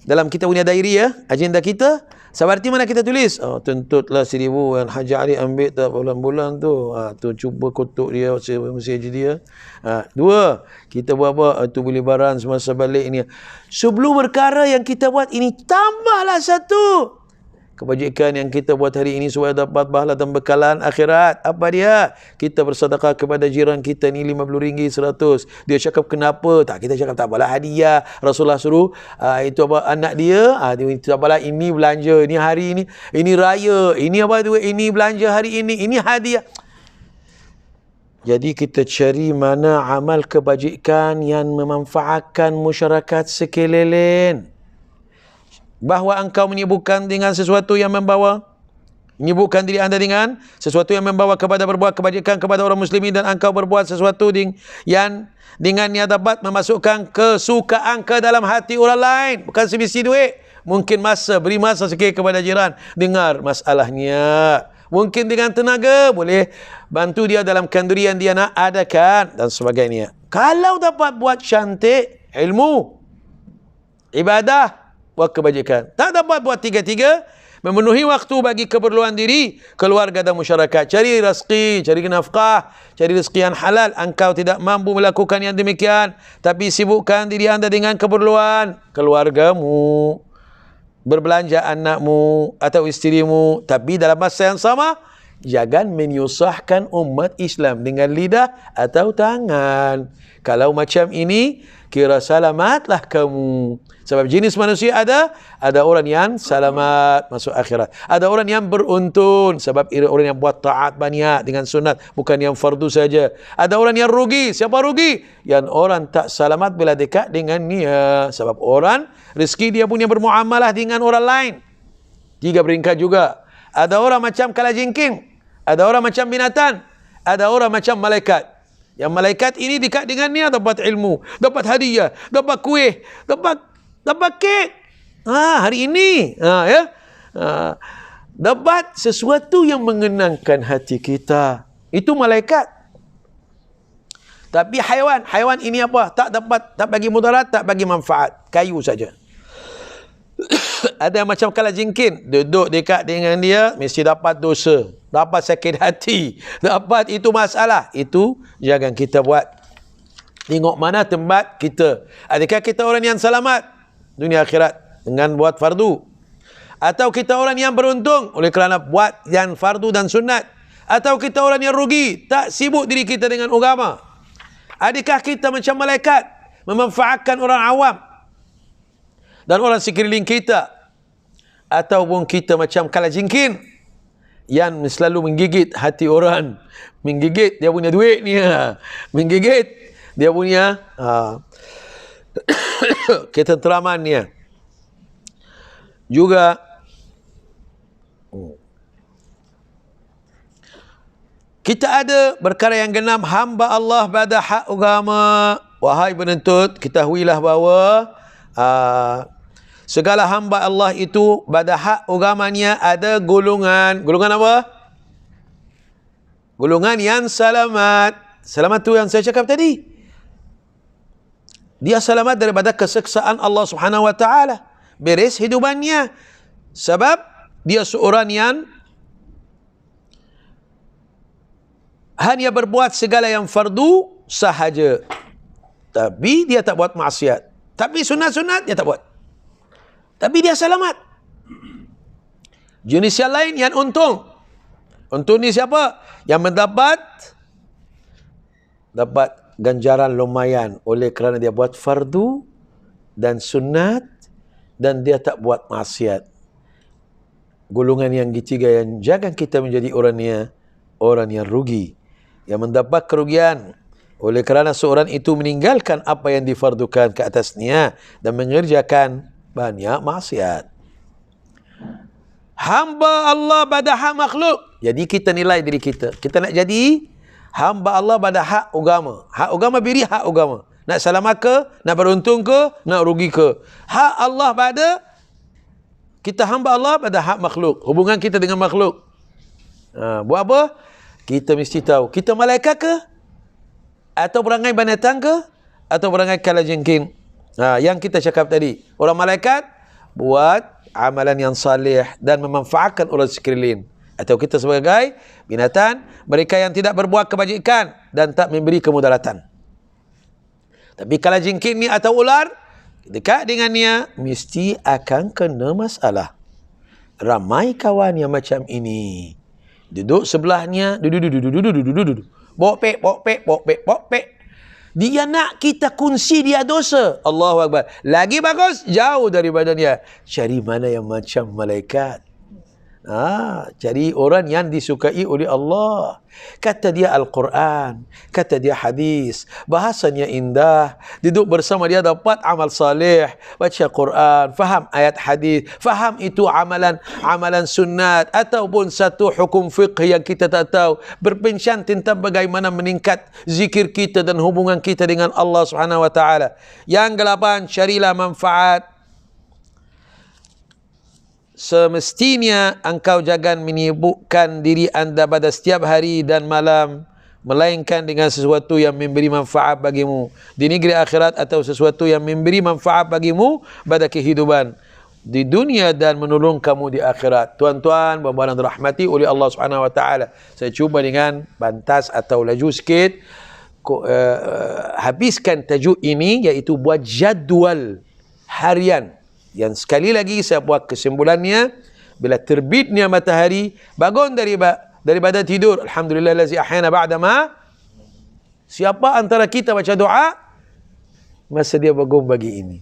dalam kita punya diary agenda kita. Seperti mana kita tulis? Tuntutlah 1000 yang Haji Ali ambil tak bulan-bulan tu. Tu cuba kutuk dia, mesti haji dia. 2, kita buat apa? Tu beli barang semasa balik ini. Sebelum perkara yang kita buat ini, tambahlah satu kebajikan yang kita buat hari ini supaya dapat pahala dan bekalan akhirat. Apa dia? Kita bersedekah kepada jiran kita ni RM50, 100. Dia cakap kenapa? Tak, kita cakap tak apalah, hadiah. Rasulullah suruh itu anak dia, tak apalah, ini belanja, ini hari ini, ini raya, ini ini belanja hari ini hadiah. Jadi kita cari mana amal kebajikan yang memanfaatkan masyarakat sekeliling. Bahawa engkau menyibukkan dengan sesuatu yang menyibukkan diri anda dengan sesuatu yang membawa kepada berbuat kebajikan kepada orang muslimin, dan engkau berbuat sesuatu yang dengannya dapat memasukkan kesukaan ke dalam hati orang lain. Bukan semesti duit. Mungkin beri masa sikit kepada jiran, dengar masalahnya. Mungkin dengan tenaga boleh bantu dia dalam kenduri yang dia nak adakan dan sebagainya. Kalau dapat buat cantik, ilmu, ibadah, buat kebajikan. Tak dapat buat tiga-tiga, memenuhi waktu bagi keperluan diri, keluarga dan masyarakat. Cari rezeki, cari nafkah, cari rezeki yang halal. Engkau tidak mampu melakukan yang demikian, tapi sibukkan diri anda dengan keperluan keluargamu, berbelanja anakmu atau isterimu. Tapi dalam masa yang sama, Jangan menyusahkan umat Islam dengan lidah atau tangan. Kalau macam ini, kira selamatlah kamu. Sebab jenis manusia ada orang yang selamat masuk akhirat. Ada orang yang beruntun sebab orang yang buat taat banyak dengan sunat, bukan yang fardu saja. Ada orang yang rugi. Siapa rugi? Yang orang tak selamat bila dekat dengan dia. Sebab orang rezeki dia punya bermuamalah dengan orang lain. 3 peringkat juga. Ada orang macam kalajengking. Ada orang macam binatang, ada orang macam malaikat. Yang malaikat ini dekat dengan dia dapat ilmu, dapat hadiah, dapat kuih, dapat kek. Hari ini, dapat sesuatu yang mengenangkan hati kita. Itu malaikat. Tapi haiwan ini apa? Tak bagi mudarat, tak bagi manfaat. Kayu saja. Ada macam kalajengking, duduk dekat dengan dia mesti dapat dosa, dapat sakit hati, dapat itu masalah. Itu jangan kita buat. Tengok mana tempat kita. Adakah kita orang yang selamat dunia akhirat dengan buat fardu, atau kita orang yang beruntung oleh kerana buat yang fardu dan sunat, atau kita orang yang rugi tak sibuk diri kita dengan agama. Adakah kita macam malaikat memanfaatkan orang awam dan orang sekeliling kita, ataupun kita macam kalajengking yang selalu menggigit hati orang, menggigit dia punya duit ni, menggigit dia punya ketenteramannya. Juga kita ada perkara yang genap, hamba Allah pada hak agama. Wahai penuntut, ketahuilah bahawa segala hamba Allah itu pada hak agamanya ada golongan. Golongan apa? Golongan yang selamat. Selamat tu yang saya cakap tadi. Dia selamat daripada keseksaan Allah Subhanahu wa taala. Beres hidupannya. Sebab dia seorang yang hanya berbuat segala yang fardu sahaja. Tapi dia tak buat maksiat. Tapi sunat-sunat dia tak buat. Tapi dia selamat. Jenis yang lain yang untung. Untung ni siapa? Yang dapat ganjaran lumayan oleh kerana dia buat fardu dan sunat dan dia tak buat maksiat. Golongan yang ketiga yang jangan kita menjadi orang yang rugi, yang mendapat kerugian oleh kerana seorang itu meninggalkan apa yang difardukan ke atasnya dan mengerjakan banyak maksiat. Hamba Allah pada hak makhluk. Jadi kita nilai diri kita. Kita nak jadi hamba Allah pada hak agama. Hak agama beri hak agama. Nak selamat ke? Nak beruntung ke? Nak rugi ke? Hak Allah pada kita, hamba Allah pada hak makhluk. Hubungan kita dengan makhluk. Buat apa? Kita mesti tahu. Kita malaikat ke? Atau perangai binatang ke? Atau perangai kalajengking? Yang kita cakap tadi. Orang malaikat buat amalan yang salih dan memanfaatkan orang sekeliling. Atau kita sebagai binatang, mereka yang tidak berbuat kebajikan dan tak memberi kemudaratan. Tapi kalajengking ni atau ular, dekat dengannya mesti akan kena masalah. Ramai kawan yang macam ini. Duduk sebelahnya, duduk. Bok-pek. Dia nak kita kunci dia dosa. Allahu Akbar. Lagi bagus, jauh daripada dia. Cari mana yang macam malaikat. Cari orang yang disukai oleh Allah. Kata dia Al-Quran, kata dia hadis, bahasanya indah. Duduk bersama dia dapat amal salih, baca Quran, faham ayat hadis, faham itu amalan sunat ataupun satu hukum fiqh yang kita tak tahu. Berbincang tentang bagaimana meningkat zikir kita dan hubungan kita dengan Allah Subhanahu wa taala. Yang ke-8, carilah manfaat. Semestinya engkau jangan menyibukkan diri anda pada setiap hari dan malam, melainkan dengan sesuatu yang memberi manfaat bagimu di negeri akhirat atau sesuatu yang memberi manfaat bagimu pada kehidupan di dunia dan menolong kamu di akhirat. Tuan-tuan, puan-puan yang dirahmati oleh Allah Subhanahu wa taala, saya cuba dengan bantas atau laju sikit habiskan tajuk ini, iaitu buat jadual harian. Yang sekali lagi saya buat kesimpulannya, bila terbitnya matahari, bangun daripada tidur. Alhamdulillahillazi ahyana ba'dama. Siapa antara kita baca doa masa dia bangun pagi ini?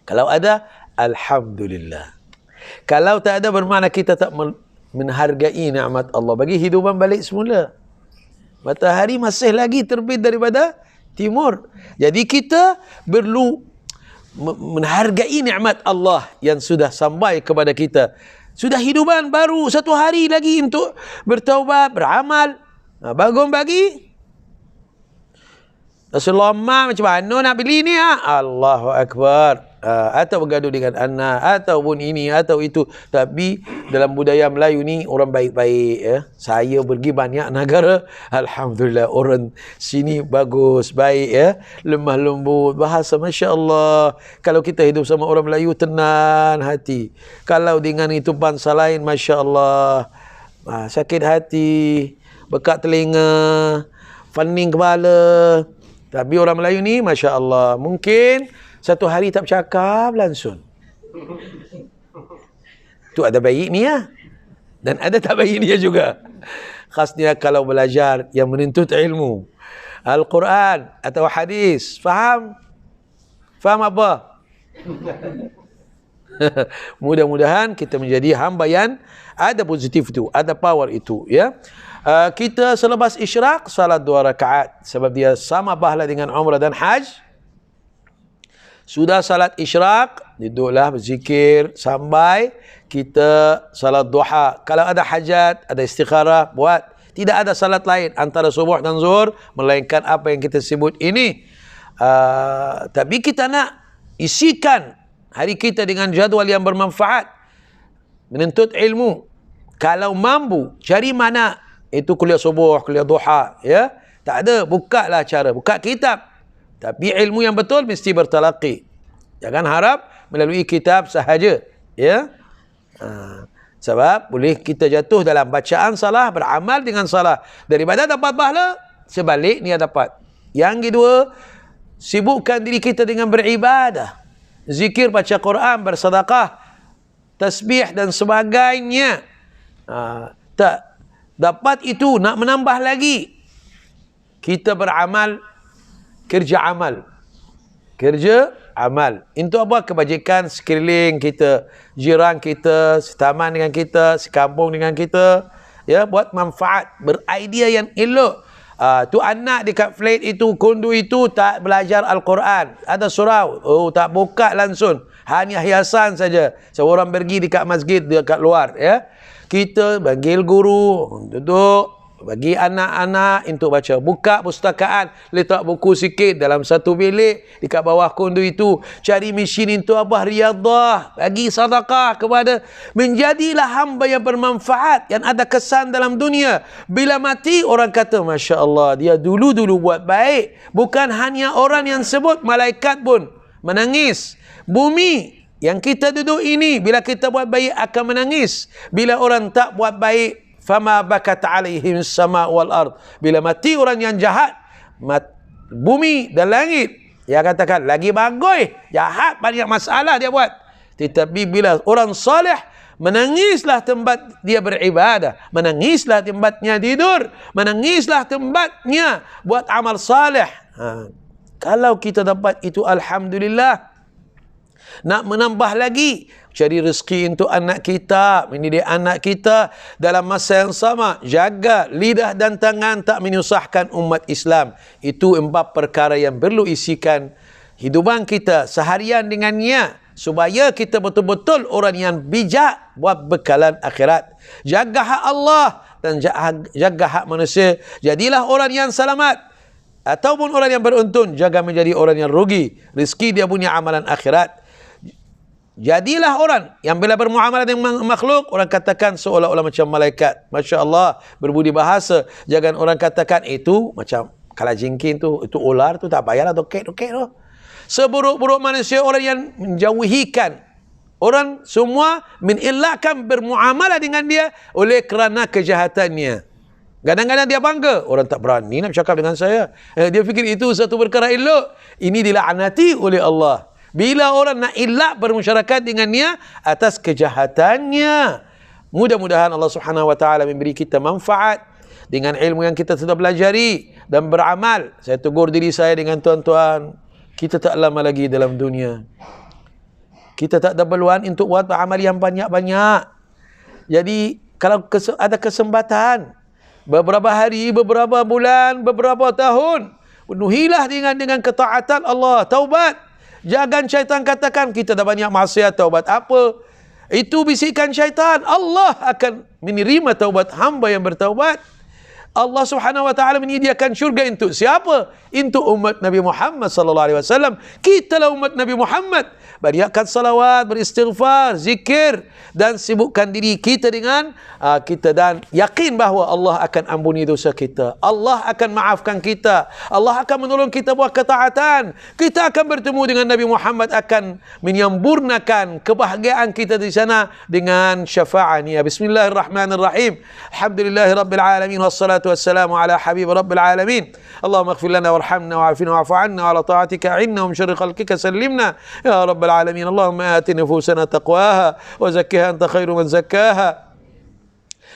Kalau ada, alhamdulillah. Kalau tak ada, bermakna kita tak menghargai nikmat Allah. Bagi hidupan balik semula. Matahari masih lagi terbit daripada timur. Jadi kita perlu menghargai nikmat Allah yang sudah sampai kepada kita. Sudah hidupan baru satu hari lagi untuk bertaubat, beramal. Bangun pagi. Rasulullah macam mana nak beli ni? Allahu Akbar. Atau bergaduh dengan anak, ataupun ini, atau itu. Tapi dalam budaya Melayu ni, orang baik-baik. Ya. Saya pergi banyak negara. Alhamdulillah, orang sini bagus, baik. Ya. Lemah lembut, bahasa Masya Allah. Kalau kita hidup sama orang Melayu, tenang hati. Kalau dengan itu bangsa lain, Masya Allah. Sakit hati, bekak telinga, pening kepala. Tapi orang Melayu ni, Masya Allah, mungkin satu hari tak bercakap langsung. Tu ada baik ni ya. Dan ada tak baik ni juga. Khasnya kalau belajar yang menuntut ilmu. Al-Quran atau hadis. Faham? Faham apa? Mudah-mudahan kita menjadi hamba yang ada positif itu, ada power itu ya. Kita selepas isyraq salat 2 rakaat sebab dia sama pahala dengan umrah dan haj. Sudah salat isyraq, duduklah berzikir sampai kita salat duha. Kalau ada hajat, ada istikharah, buat. Tidak ada salat lain antara subuh dan zuhur melainkan apa yang kita sebut ini. Tapi kita nak isikan hari kita dengan jadual yang bermanfaat, menuntut ilmu. Kalau mampu, cari mana itu kuliah subuh, kuliah duha, ya. Tak ada, buka lah cara, buka kitab. Tapi ilmu yang betul mesti bertalaqi. Jangan harap melalui kitab sahaja, ya. Sebab boleh kita jatuh dalam bacaan salah, beramal dengan salah. Daripada dapat pahala, sebaliknya dapat. Yang kedua, sibukkan diri kita dengan beribadah. Zikir, baca Quran, bersedekah, tasbih dan sebagainya. Tak dapat itu, nak menambah lagi. Kita beramal, kerja amal. Kerja amal. Itu apa? Kebajikan sekeliling kita, jiran kita, setaman dengan kita, sekampung dengan kita. Ya, buat manfaat, beridea yang elok. Tu anak dekat flat itu, kondu itu tak belajar Al-Quran. Ada surau. Oh, tak buka langsung. Hanya hiasan saja. Seorang pergi dekat masjid, dekat luar. Ya. Kita panggil guru, duduk, bagi anak-anak untuk baca. Buka pustakaan, letak buku sikit dalam satu bilik, dekat bawah kondu itu. Cari mesin itu apa? Riadah. Bagi sedekah kepada. Menjadilah hamba yang bermanfaat, yang ada kesan dalam dunia. Bila mati, orang kata, Masya Allah, dia dulu-dulu buat baik. Bukan hanya orang yang sebut, malaikat pun menangis. Bumi yang kita duduk ini, bila kita buat baik akan menangis. Bila orang tak buat baik, fama bakat alaihim sama wal ard. Bila mati orang yang jahat, bumi dan langit, dia katakan lagi bagus, jahat, banyak masalah dia buat. Tetapi bila orang salih, menangislah tempat dia beribadah, menangislah tempatnya tidur, menangislah tempatnya buat amal salih. Kalau kita dapat itu, alhamdulillah. Nak menambah lagi, cari rezeki untuk anak kita, mendidik anak kita dalam masa yang sama. Jaga lidah dan tangan tak menyusahkan umat Islam. Itu 4 perkara yang perlu isikan hidupan kita seharian dengannya, supaya kita betul-betul orang yang bijak buat bekalan akhirat. Jaga hak Allah dan jaga hak manusia. Jadilah orang yang selamat ataupun orang yang beruntung. Jaga menjadi orang yang rugi. Rezeki dia punya amalan akhirat. Jadilah orang yang bila bermuamalah dengan makhluk, orang katakan seolah-olah macam malaikat. Masya Allah, berbudi bahasa. Jangan orang katakan itu macam kalajengking tu, itu ular tu, tak payahlah dokek-dokek tu. Seburuk-buruk manusia orang yang menjauhikan orang semua, menelakkan bermuamalah dengan dia oleh kerana kejahatannya. Kadang-kadang dia bangga, orang tak berani nak bercakap dengan saya. Dia fikir itu satu perkara elok. Ini dilaknati oleh Allah. Bila orang nak elak bermasyarakat dengannya atas kejahatannya, Mudah-mudahan Allah Subhanahu wa taala memberi kita manfaat dengan ilmu yang kita sudah pelajari dan beramal. Saya tegur diri saya dengan tuan-tuan, kita tak lama lagi dalam dunia. Kita tak ada peluang untuk buat amal yang banyak-banyak. Jadi kalau ada kesempatan, beberapa hari, beberapa bulan, beberapa tahun, penuhilah dengan ketaatan Allah. Taubat. Jangan syaitan katakan kita dah banyak maksiat, taubat apa? Itu bisikan syaitan. Allah akan menerima taubat hamba yang bertaubat. Allah Subhanahu wa taala menyediakan syurga untuk siapa? Untuk umat Nabi Muhammad sallallahu alaihi wasallam. Kitalah umat Nabi Muhammad. Banyakkan salawat, beristighfar, zikir dan sibukkan diri kita dengan kita dan yakin bahawa Allah akan ampuni dosa kita. Allah akan maafkan kita. Allah akan menolong kita buat ketaatan. Kita akan bertemu dengan Nabi Muhammad, akan menyempurnakan kebahagiaan kita di sana dengan syafaatnya. Bismillahirrahmanirrahim. Alhamdulillahirabbil alamin wassalatu wassalamu ala habib rabbil alamin. Allahumma ighfir lana warhamna wa'afina wa'fu 'anna wa ala ta'atika 'inna wa min syarri khalqika sallimna ya rabbal alamin. Allahumma ati nufusana taqwaha wa zakkiha anta khairu man zakkaha.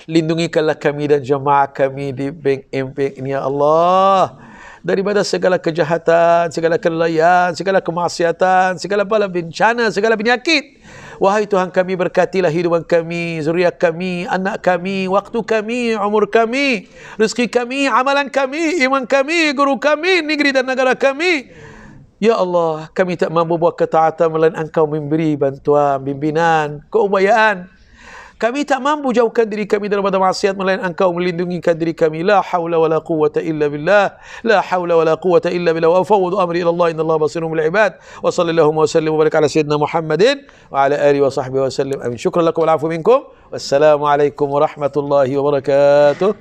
Lindungikanlah kami dan jemaah kami di bank MPEK ini ya Allah daripada segala kejahatan, segala kelalaian, segala kemaksiatan, segala bala bencana, segala penyakit. Wahai Tuhan kami, berkatilah hidupan kami, zuriat kami, anak kami, waktu kami, umur kami, rezeki kami, amalan kami, iman kami, guru kami, negeri dan negara kami. Ya Allah, kami tak mampu buat ketaatan melainkan Engkau memberi bantuan, bimbingan, keupayaan. Kami tak mampu jauhkan diri kami daripada maksiat melainkan Engkau melindungikan diri kami. La haula wala quwwata illa billah. La haula wala quwwata illa billah. Wa fawwadu amri ila Allah, innallaha basirun bil ibad. Wa sallallahu wa sallim wa barik ala sayyidina Muhammadin wa ala alihi wa sahbihi wa sallim. Amin. Syukran lakum wal afu minkum. Wassalamu alaikum warahmatullahi wabarakatuh.